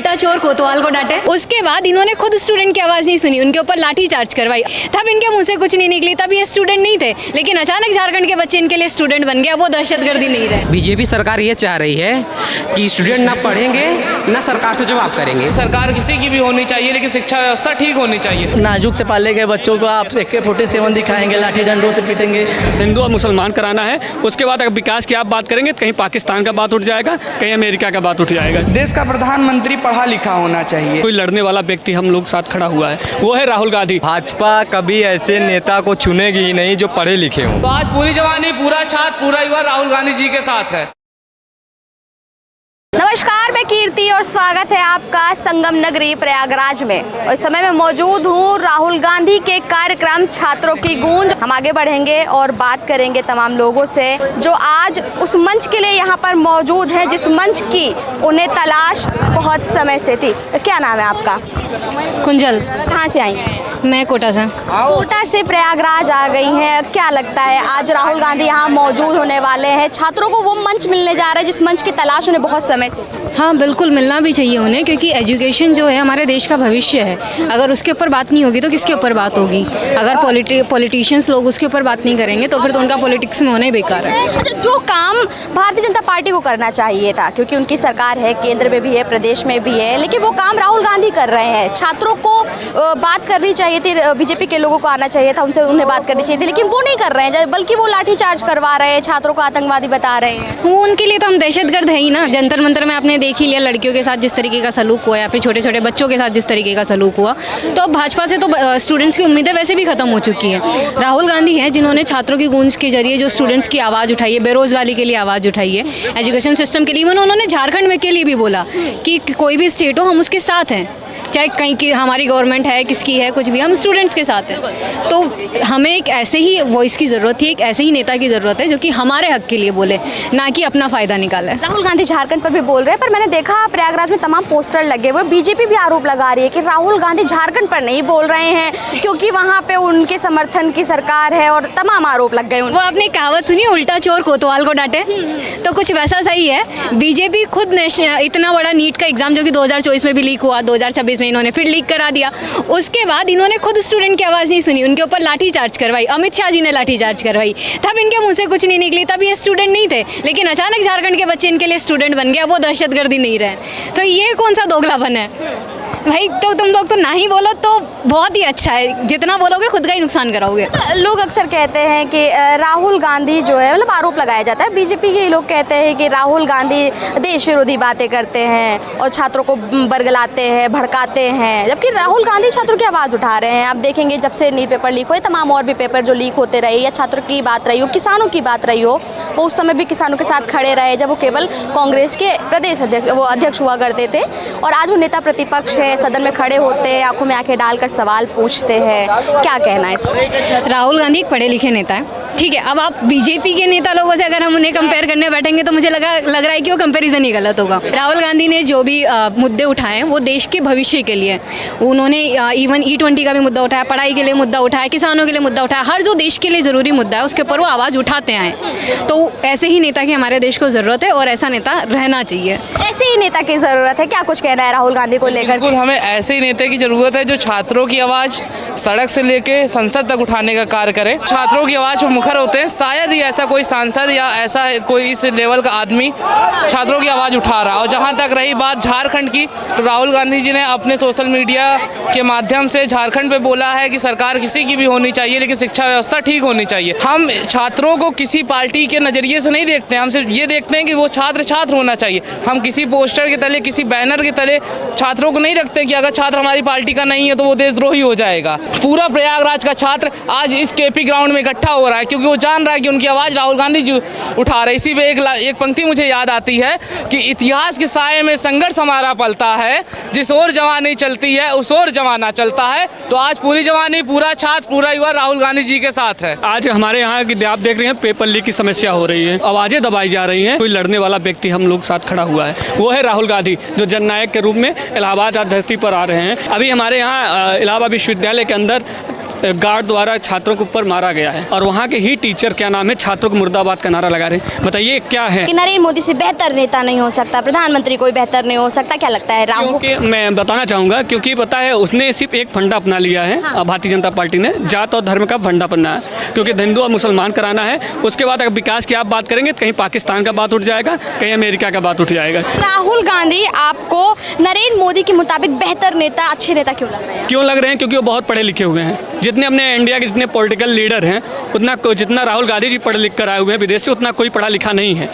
उल्टा चोर कोतवाल को डांटे। उसके बाद इन्होंने खुद स्टूडेंट की आवाज़ नहीं सुनी, उनके ऊपर लाठी चार्ज करवाई। तब इनके मुंह से कुछ नहीं निकली, तब ये स्टूडेंट नहीं थे, लेकिन अचानक झारखंड के बच्चे इनके लिए स्टूडेंट बन गया, वो दहशतगर्दी नहीं रहे। बीजेपी सरकार ये चाह रही है कि स्टूडेंट ना पढ़ेंगे ना सरकार से जवाब करेंगे। सरकार किसी की भी होनी चाहिए, लेकिन शिक्षा व्यवस्था ठीक होनी चाहिए। नाजुक से पाले गए बच्चों को आप AK-47 दिखाएंगे, लाठी डंडों से पीटेंगे। हिंदू और मुसलमान कराना है, उसके बाद अगर विकास की आप बात करेंगे तो कहीं पाकिस्तान का बात उठ जाएगा, कहीं अमेरिका का बात उठ जाएगा। देश का प्रधानमंत्री पढ़ा लिखा होना चाहिए। कोई लड़ने वाला व्यक्ति हम लोग साथ खड़ा हुआ है, वो है राहुल गांधी। भाजपा कभी ऐसे नेता को चुनेगी ही नहीं जो पढ़े लिखे हों। तो आज पूरी जवानी, पूरा छात्र, पूरा युवा राहुल गांधी जी के साथ है। नमस्कार, मैं कीर्ति और स्वागत है आपका संगम नगरी प्रयागराज में। और इस समय मैं मौजूद हूँ राहुल गांधी के कार्यक्रम छात्रों की गूंज। हम आगे बढ़ेंगे और बात करेंगे तमाम लोगों से जो आज उस मंच के लिए यहाँ पर मौजूद हैं, जिस मंच की उन्हें तलाश बहुत समय से थी। क्या नाम है आपका? कुंजल। कहाँ से आई? मैं कोटा से। कोटा से प्रयागराज आ गई हैं। क्या लगता है आज राहुल गांधी यहाँ मौजूद होने वाले हैं, छात्रों को वो मंच मिलने जा रहा है जिस मंच की तलाश उन्हें बहुत समय से? हाँ, बिल्कुल मिलना भी चाहिए उन्हें, क्योंकि एजुकेशन जो है हमारे देश का भविष्य है। अगर उसके ऊपर बात नहीं होगी तो किसके ऊपर बात होगी? अगर पॉलिटिशियंस लोग उसके ऊपर बात नहीं करेंगे तो फिर तो उनका पॉलिटिक्स में होना ही बेकार है। अच्छा, जो काम भारतीय जनता पार्टी को करना चाहिए था, क्योंकि उनकी सरकार है, केंद्र में भी है, प्रदेश में भी है, लेकिन वो काम राहुल गांधी कर रहे हैं। छात्रों को बात करनी चाहिए थी, बीजेपी के लोगों को आना चाहिए था, उन्हें बात करनी चाहिए थी, लेकिन वो नहीं कर रहे हैं, बल्कि वो लाठीचार्ज करवा रहे हैं, छात्रों को आतंकवादी बता रहे हैं। वो उनके लिए तो हम दहशतगर्द है ही ना। जंतर मंतर में आपने देख ही लिया लड़कियों के साथ जिस तरीके का सलूक हुआ या फिर छोटे छोटे बच्चों के साथ जिस तरीके का सलूक हुआ, तो भाजपा से तो स्टूडेंट्स की उम्मीदें वैसे भी खत्म हो चुकी है। राहुल गांधी हैं जिन्होंने छात्रों की गूंज के जरिए जो स्टूडेंट्स की आवाज़ उठाई है, बेरोजगारी के लिए आवाज़ उठाई है, एजुकेशन सिस्टम के लिए, उन्होंने झारखंड में के लिए भी बोला कि कोई भी स्टेट हो हम उसके साथ हैं, चाहे कहीं की हमारी गवर्नमेंट है, किसकी है, कुछ भी, हम स्टूडेंट्स के साथ हैं। तो हमें एक ऐसे ही वॉइस की ज़रूरत थी, एक ऐसे ही नेता की ज़रूरत है जो कि हमारे हक के लिए बोले, ना कि अपना फ़ायदा निकाले। राहुल गांधी झारखंड पर भी बोल रहे हैं, पर मैंने देखा प्रयागराज में तमाम पोस्टर लगे हुए। बीजेपी भी आरोप लगा रही है कि राहुल गांधी झारखंड पर नहीं बोल रहे हैं क्योंकि वहाँ पे उनके समर्थन की सरकार है, और तमाम आरोप लग गए। वो आपने कहावत सुनी, उल्टा चोर कोतवाल को डांटे, तो कुछ वैसा सही है। बीजेपी खुद इतना बड़ा नीट का एग्जाम जो कि 2024 में भी लीक हुआ, 2026 में इन्होंने फिर लीक करा दिया। उसके बाद इन्होंने खुद स्टूडेंट की आवाज़ नहीं सुनी, उनके ऊपर लाठी चार्ज करवाई। अमित शाह जी ने लाठी चार्ज करवाई। तब इनके मुंह से कुछ नहीं निकली, तब ये स्टूडेंट नहीं थे, लेकिन अचानक झारखंड के बच्चे इनके लिए स्टूडेंट बन गया, वो दहशतगर्दी नहीं रहे। तो ये कौन सा दोगलापन है भाई? तो तुम लोग तो ना ही बोलो तो बहुत ही अच्छा है, जितना बोलोगे खुद का ही नुकसान कराओगे। लोग अक्सर कहते हैं कि राहुल गांधी जो है, मतलब आरोप लगाया जाता है, बीजेपी के लोग कहते हैं कि राहुल गांधी देश विरोधी बातें करते हैं और छात्रों को बरगलाते हैं, भड़काते हैं, जबकि राहुल गांधी छात्रों की आवाज़ उठा रहे हैं। आप देखेंगे जब से नीट पेपर लीक हुए, तमाम और भी पेपर जो लीक होते रहे, या छात्रों की बात रही हो, किसानों की बात रही हो, वो उस समय भी किसानों के साथ खड़े रहे जब वो केवल कांग्रेस के प्रदेश अध्यक्ष हुआ करते थे, और आज वो नेता प्रतिपक्ष है, सदन में खड़े होते हैं, आंखों में आंखें डालकर सवाल पूछते हैं। क्या कहना है इसमें? राहुल गांधी एक पढ़े लिखे नेता है, ठीक है। अब आप बीजेपी के नेता लोगों से अगर हम उन्हें कंपेयर करने बैठेंगे तो मुझे लग रहा है कि वो कंपैरिजन ही गलत होगा। राहुल गांधी ने जो भी मुद्दे उठाए हैं वो देश के भविष्य के लिए। उन्होंने इवन E20 का भी मुद्दा उठाया, पढ़ाई के लिए मुद्दा उठाया, किसानों के लिए मुद्दा उठाया, हर जो देश के लिए ज़रूरी मुद्दा है उसके ऊपर वो आवाज़ उठाते आए। तो ऐसे ही नेता की हमारे देश को ज़रूरत है और ऐसा नेता रहना चाहिए। ऐसे ही नेता की ज़रूरत है। क्या कुछ कहना है राहुल गांधी को लेकर? बिल्कुल, हमें ऐसे ही नेता की ज़रूरत है जो छात्रों की आवाज़ सड़क से लेके संसद तक उठाने का कार्य करे। छात्रों की आवाज़ पर मुखर होते हैं, शायद ही ऐसा कोई सांसद या ऐसा कोई इस लेवल का आदमी छात्रों की आवाज़ उठा रहा। और जहाँ तक रही बात झारखंड की, तो राहुल गांधी जी ने अपने सोशल मीडिया के माध्यम से झारखंड पे बोला है कि सरकार किसी की भी होनी चाहिए, लेकिन शिक्षा व्यवस्था ठीक होनी चाहिए। हम छात्रों को किसी पार्टी के नज़रिए से नहीं देखते हैं, हम सिर्फ ये देखते हैं कि वो छात्र छात्र होना चाहिए। हम किसी पोस्टर के तले, किसी बैनर के तले छात्रों को नहीं रखते कि अगर छात्र हमारी पार्टी का नहीं है तो वो देशद्रोही हो जाएगा। पूरा प्रयागराज का छात्र आज इस KP ग्राउंड में इकट्ठा हो रहा है क्योंकि वो जान रहा है कि उनकी आवाज़ राहुल गांधी जी उठा रहे। इसी पे एक पंक्ति मुझे याद आती है कि इतिहास के साये में संघर्ष हमारा पलता है, जिस ओर जवानी चलती है उस ओर जमाना चलता है। तो आज पूरी जवानी, पूरा छात्र, पूरा युवा राहुल गांधी जी के साथ है। आज हमारे यहाँ की आप देख रहे हैं पेपर लीक की समस्या हो रही है, आवाज़ें दबाई जा रही हैं। कोई लड़ने वाला व्यक्ति हम लोग साथ खड़ा हुआ है, वो है राहुल गांधी, जो जननायक के रूप में इलाहाबाद धरती पर आ रहे हैं। अभी हमारे यहाँ इलाहाबाद विश्वविद्यालय के अंदर गार्ड द्वारा छात्रों के ऊपर मारा गया है और वहाँ के ही टीचर क्या नाम है छात्रों को मुर्दाबाद का नारा लगा रहे हैं। बताइए क्या है? कि नरेंद्र मोदी से बेहतर नेता नहीं हो सकता, प्रधानमंत्री कोई बेहतर नहीं हो सकता, क्या लगता है राहुल? क्योंकि मैं बताना चाहूँगा, क्योंकि पता है उसने सिर्फ एक फंडा अपना लिया है। भारतीय जनता पार्टी ने जात और धर्म का फंडा अपना है, क्योंकि हिंदू और मुसलमान कराना है। उसके बाद अगर विकास की आप बात करेंगे तो कहीं पाकिस्तान का बात उठ जाएगा, कहीं अमेरिका का बात उठ जाएगा। राहुल गांधी आपको नरेंद्र मोदी के मुताबिक बेहतर नेता, अच्छे नेता क्यों लग रहे हैं? क्यों लग रहे हैं? क्योंकि वो बहुत पढ़े लिखे हुए हैं। जितने अपने इंडिया के जितने पॉलिटिकल लीडर हैं जितना राहुल गांधी जी पढ़ लिख कर आए हुए हैं विदेश से, उतना कोई पढ़ा लिखा नहीं है।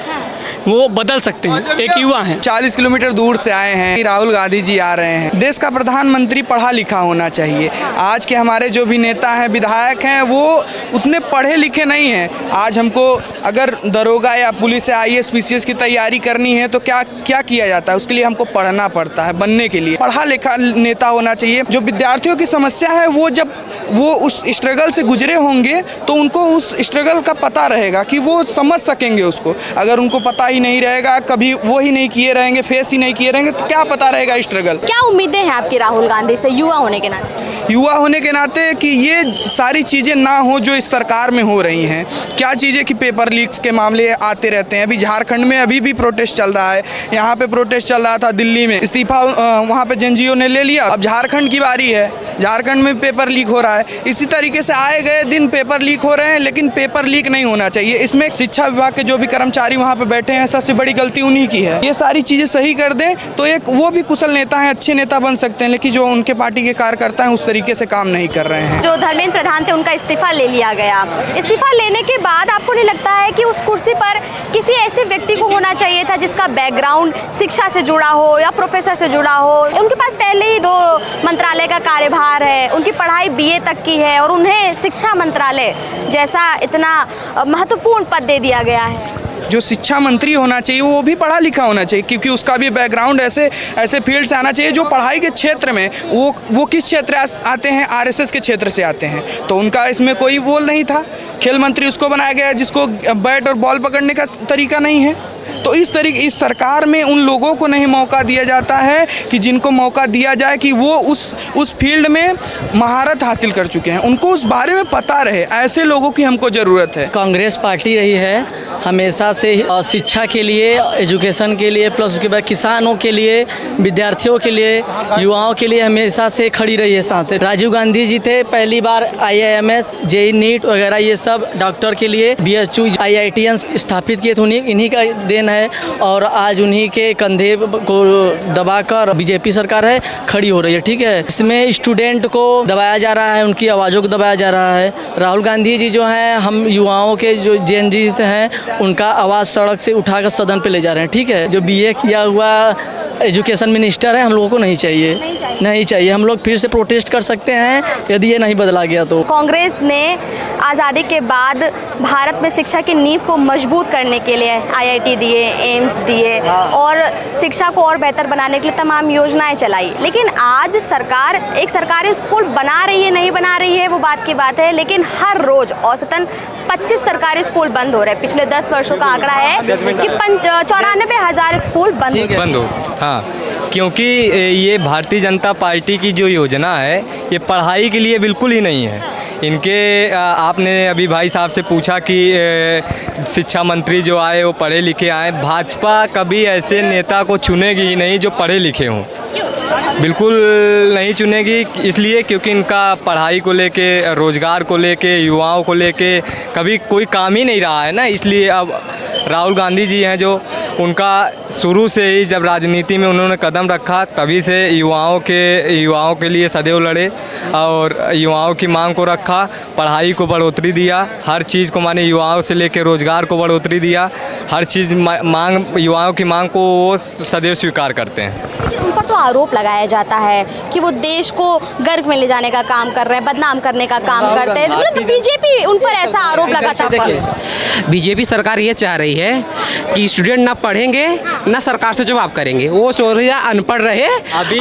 वो बदल सकते हैं, एक युवा हैं। 40 किलोमीटर दूर से आए हैं, राहुल गांधी जी आ रहे हैं। देश का प्रधानमंत्री पढ़ा लिखा होना चाहिए। आज के हमारे जो भी नेता हैं, विधायक हैं, वो उतने पढ़े लिखे नहीं हैं। आज हमको अगर दरोगा या पुलिस या IAS PCS की तैयारी करनी है तो क्या क्या किया जाता है? उसके लिए हमको पढ़ना पड़ता है। बनने के लिए पढ़ा लिखा नेता होना चाहिए। जो विद्यार्थियों की समस्या है, वो जब वो उस स्ट्रगल से गुजरे होंगे तो उनको उस स्ट्रगल का पता रहेगा कि वो समझ सकेंगे उसको। अगर उनको पता ही नहीं रहेगा, कभी वो ही नहीं किए रहेंगे, फेस ही नहीं किए रहेंगे, तो क्या पता रहेगा स्ट्रगल। क्या उम्मीदें हैं आपकी राहुल गांधी से युवा होने के नाते? युवा होने के नाते कि ये सारी चीज़ें ना हो जो इस सरकार में हो रही हैं। क्या चीज़ें कि पेपर लीक्स के मामले आते रहते हैं। अभी झारखंड में अभी भी प्रोटेस्ट चल रहा है। यहाँ पे प्रोटेस्ट चल रहा था दिल्ली में, इस्तीफा वहाँ पे जनजीओ ने ले लिया। अब झारखंड की बारी है, झारखंड में पेपर लीक हो रहा है। इसी तरीके से आए गए दिन पेपर लीक हो रहे हैं, लेकिन पेपर लीक नहीं होना चाहिए। इसमें शिक्षा विभाग के जो भी कर्मचारी वहाँ पे बैठे हैं, सबसे बड़ी गलती उन्हीं की है। ये सारी चीज़ें सही कर दें तो एक वो भी कुशल नेता हैं, अच्छे नेता बन सकते हैं। लेकिन जो उनके पार्टी के कार्यकर्ता हैं उस तरीके से काम नहीं कर रहे हैं। जो धर्मेंद्र प्रधान थे उनका इस्तीफा ले लिया गया। इस्तीफा लेने के बाद आपको नहीं लगता है कि उस कुर्सी पर किसी ऐसे व्यक्ति को होना चाहिए था जिसका बैकग्राउंड शिक्षा से जुड़ा हो या प्रोफेसर से जुड़ा हो? उनके पास पहले ही 2 मंत्रालय का कार्यभार है, उनकी पढ़ाई BA तक की है और उन्हें शिक्षा मंत्रालय जैसा इतना महत्वपूर्ण पद दे दिया गया है। जो शिक्षा मंत्री होना चाहिए वो भी पढ़ा लिखा होना चाहिए, क्योंकि उसका भी बैकग्राउंड ऐसे फील्ड से आना चाहिए जो पढ़ाई के क्षेत्र में वो किस क्षेत्र आते हैं, RSS के क्षेत्र से आते हैं। तो उनका इसमें कोई बोल नहीं था। खेल मंत्री उसको बनाया गया जिसको बैट और बॉल पकड़ने का तरीका नहीं है। तो इस सरकार में उन लोगों को नहीं मौका दिया जाता है कि जिनको मौका दिया जाए कि वो उस फील्ड में महारत हासिल कर चुके हैं, उनको उस बारे में पता रहे। ऐसे लोगों की हमको ज़रूरत है। कांग्रेस पार्टी रही है हमेशा से शिक्षा के लिए, एजुकेशन के लिए, प्लस उसके बाद किसानों के लिए, विद्यार्थियों के लिए, युवाओं के लिए हमेशा से खड़ी रही है साथ। राजीव गांधी जी थे पहली बार IIMS, JEE नीट वगैरह ये सब डॉक्टर के लिए BHU IITians स्थापित किए थे, इन्हीं का देन है। और आज उन्हीं के कंधे को दबाकर बीजेपी सरकार है खड़ी हो रही है। ठीक है, इसमें स्टूडेंट को दबाया जा रहा है, उनकी आवाज़ों को दबाया जा रहा है। राहुल गांधी जी जो हैं, हम युवाओं के जो JNZ से हैं, उनका आवाज़ सड़क से उठाकर सदन पे ले जा रहे हैं। ठीक है, जो BA किया हुआ एजुकेशन मिनिस्टर है, हम लोगों को नहीं चाहिए। हम लोग फिर से प्रोटेस्ट कर सकते हैं यदि ये नहीं बदला गया तो। कांग्रेस ने आज़ादी के बाद भारत में शिक्षा की नींव को मजबूत करने के लिए IIT दिए, एम्स दिए और शिक्षा को और बेहतर बनाने के लिए तमाम योजनाएं चलाई। लेकिन आज सरकार एक सरकारी स्कूल बना रही है, नहीं बना रही है वो बात की बात है, लेकिन हर रोज़ औसतन 25 सरकारी स्कूल बंद हो रहे हैं। पिछले 10 वर्षों का आंकड़ा है कि 94,000 स्कूल बंद हो। हाँ, क्योंकि ये भारतीय जनता पार्टी की जो योजना है ये पढ़ाई के लिए बिल्कुल ही नहीं है। इनके आपने अभी भाई साहब से पूछा कि शिक्षा मंत्री जो आए वो पढ़े लिखे आए। भाजपा कभी ऐसे नेता को चुनेगी ही नहीं जो पढ़े लिखे हों, बिल्कुल नहीं चुनेगी। इसलिए क्योंकि इनका पढ़ाई को लेके, रोज़गार को लेके, युवाओं को लेके कभी कोई काम ही नहीं रहा है ना। इसलिए अब राहुल गांधी जी हैं जो, उनका शुरू से ही जब राजनीति में उन्होंने कदम रखा तभी से युवाओं के लिए सदैव लड़े और युवाओं की मांग को रखा, पढ़ाई को बढ़ोतरी दिया, हर चीज़ को माने युवाओं से लेकर रोज़गार को बढ़ोतरी दिया, हर चीज़ मांग, युवाओं की मांग को वो सदैव स्वीकार करते हैं। लेकिन उन पर तो आरोप लगाया जाता है कि वो देश को गर्क में ले जाने का काम कर रहे हैं, बदनाम करने का काम करते हैं। मतलब बीजेपी उन पर ऐसा आरोप लगाता है। बीजेपी सरकार ये चाह रही है कि स्टूडेंट ना पढ़ेंगे ना सरकार से जवाब करेंगे। वो सोच रही है अनपढ़ रहे,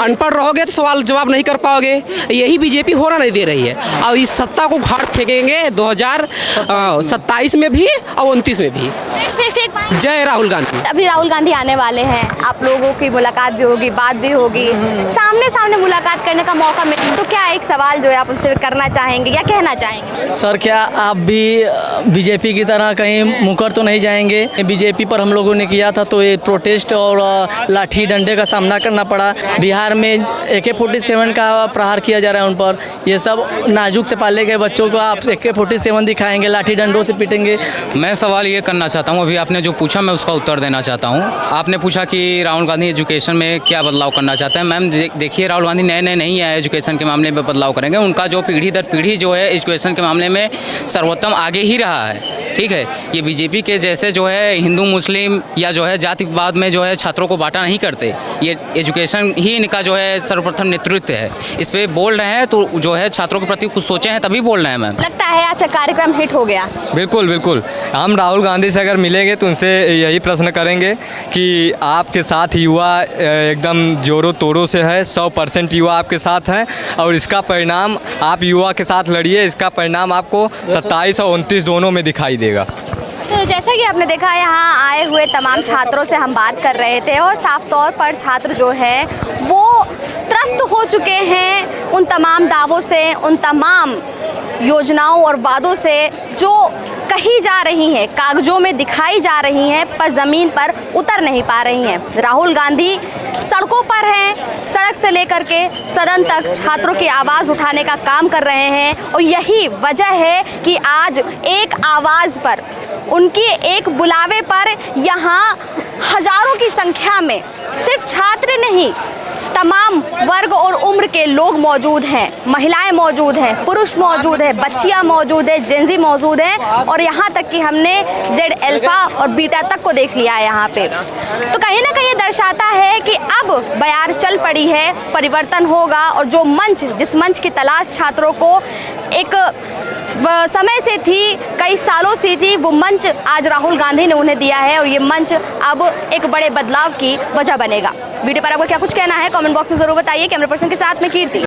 अनपढ़ रहोगे तो सवाल जवाब नहीं कर पाओगे। यही बीजेपी होना नहीं दे रही है और इस सत्ता को घाट फेंकेंगे 2027 में भी और 29 में भी। जय राहुल गांधी। अभी राहुल गांधी आने वाले हैं, आप लोगों की मुलाकात भी होगी, बात भी भी होगी, सामने सामने मुलाकात करने का मौका मिले तो क्या एक सवाल जो है आप उनसे करना चाहेंगे या कहना चाहेंगे? सर क्या आप भी बीजेपी की तरह कहीं मुकर तो नहीं जाएंगे? बीजेपी पर हम लोगों ने किया था तो ये प्रोटेस्ट और लाठी डंडे का सामना करना पड़ा। बिहार में AK-47 का प्रहार किया जा रहा है उन पर। ये सब नाजुक से पाले गए बच्चों को आप AK-47 दिखाएंगे, लाठी डंडों से पीटेंगे। मैं सवाल ये करना चाहता हूँ, अभी आपने जो पूछा मैं उसका उत्तर देना चाहता हूँ। आपने पूछा कि राहुल गांधी एजुकेशन में क्या बदलाव करना चाहते हैं। मैम देखिए, राहुल गांधी नए नहीं आए एजुकेशन के मामले में बदलाव करेंगे। उनका जो पीढ़ी दर पीढ़ी जो है एजुकेशन के मामले में सर्वोत्तम आगे ही रहा है, ठीक है। ये बीजेपी के जैसे जो है हिंदू मुस्लिम या जो है जातिवाद में जो है छात्रों को बांटा नहीं करते। ये एजुकेशन ही इनका जो है सर्वप्रथम नेतृत्व है। इस पे बोल रहे हैं तो जो है छात्रों के प्रति कुछ सोचे हैं तभी बोल रहे हैं। मैम लगता है आज का कार्यक्रम हिट हो गया। बिल्कुल बिल्कुल। हम राहुल गांधी से अगर मिलेंगे तो उनसे यही प्रश्न करेंगे कि आपके साथ युवा एकदम जोरों तोरों से है, 100% युवा आपके साथ हैं और इसका परिणाम आप युवा के साथ लड़िए, इसका परिणाम आपको 27 और 29 दोनों में दिखाई देगा। तो जैसा कि आपने देखा, यहाँ आए हुए तमाम छात्रों से हम बात कर रहे थे और साफ तौर पर छात्र जो है वो त्रस्त हो चुके हैं उन तमाम दावों से, उन तमाम योजनाओं और वादों से जो कही जा रही हैं, कागजों में दिखाई जा रही हैं, पर ज़मीन पर उतर नहीं पा रही हैं। राहुल गांधी सड़कों पर हैं, सड़क से लेकर के सदन तक छात्रों की आवाज़ उठाने का काम कर रहे हैं और यही वजह है कि आज एक आवाज़ पर, उनकी एक बुलावे पर यहाँ हजारों की संख्या में सिर्फ छात्र नहीं, तमाम वर्ग और उम्र के लोग मौजूद हैं, महिलाएं मौजूद हैं, पुरुष मौजूद हैं, बच्चियां मौजूद हैं, जेंजी मौजूद हैं और यहाँ तक कि हमने जेड अल्फा और बीटा तक को देख लिया है यहाँ पे। तो कहीं ना कहीं ये दर्शाता है कि अब बयार चल पड़ी है, परिवर्तन होगा और जो मंच, जिस मंच की तलाश छात्रों को एक समय से थी, कई सालों से थी, वो मंच आज राहुल गांधी ने उन्हें दिया है और ये मंच अब एक बड़े बदलाव की वजह बनेगा। वीडियो पर आपको क्या कुछ कहना है कमेंट बॉक्स में ज़रूर बताइए। कैमरा पर्सन के साथ में कीर्ति।